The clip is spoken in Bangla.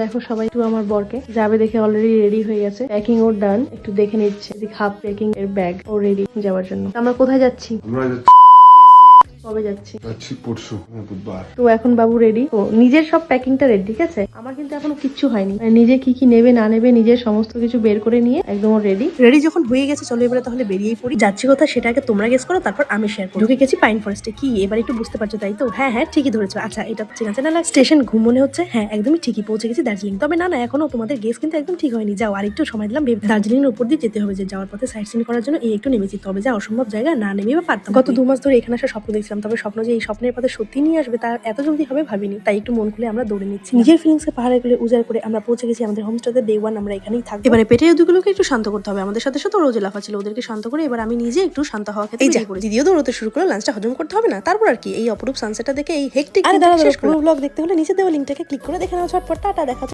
দেখো সবাই একটু আমার বরকে যাবে দেখে অলরেডি রেডি হয়ে গেছে, প্যাকিং ওর ডান। একটু দেখে নিচ্ছে হাফ প্যাকিং এর ব্যাগ ও রেডি যাওয়ার জন্য। আমরা কোথায় যাচ্ছি? কবে যাচ্ছি পরশু, বুধবার। তো এখন বাবু রেডি, ও নিজের সব প্যাকিংটা রেডি, ঠিক আছে। আমার কিন্তু এখনো কিচ্ছু হয়নি, মানে নিজে কি কি নেবে না নেবে নিজের সমস্ত কিছু বের করে নিয়ে একদম রেডি যখন হয়ে গেছে, চলো এবারে তাহলে বেরিয়েই পড়ি। যাচ্ছি কোথায় সেটা আগে তোমরা গেস করো, তারপর আমি শেয়ার করব। ঢুকে গেছি পাইন ফরেস্টে। কি এবার একটু বুঝতে পারছো তাই তো? হ্যাঁ হ্যাঁ ঠিকই ধরেছো। আচ্ছা এটা চেনা চেনা লাগে, স্টেশন ঘুম মনে হচ্ছে। হ্যাঁ একদমই ঠিকই, পৌঁছে গেছি দার্জিলিং। তবে না এখনো তোমাদের গেস কিন্তু একদম ঠিক হয়নি। যাও আর একটু সময় দিলাম, দার্জিলিং এর উপর দিয়ে যেতে হবে। যে যাওয়ার পথে সাইট সিন করার জন্য এই একটু নেমেছি, তবে যা অসম্ভব জায়গা না নেমে বা পারতাম। গত 2 মাস ধরে এখানে আসা স্বপ্ন দেখছিলাম, তবে স্বপ্ন যে এই স্বপ্নের পথে সত্যি নিয়ে আসবে তার এত জলদি হবে ভাবিনি। তাই একটু মন খুলে আমরা দৌড়ে নিচ্ছি। নিজের ফিলিংস এ পাহাড়ে গুলো উজাড় করে আমরা পৌঁছে গেছি আমাদের হোমস্টেতে। ডে 1 আমরা এখানেই থাকবো। এবারে পেটের দুগুলোকে একটু শান্ত করতে হবে। আমাদের সাথে সাথে রোজে লাফা ছিল, ওদেরকে শান্ত করে এবার আমি নিজে একটু শান্ত হওয়া খেতে বেরিয়ে পড়ি। দিদিও দৌড়তে শুরু করলো, লাঞ্চটা হজম করতে হবে না? তারপর আর কি, এই অপরূপ সানসেটটা দেখে এই হেক্টিক পুরো ব্লগ দেখতে হলে নিচে দেওয়া লিঙ্কটাকে ক্লিক করে দেখে নাও ঝটপট। টাটা, দেখা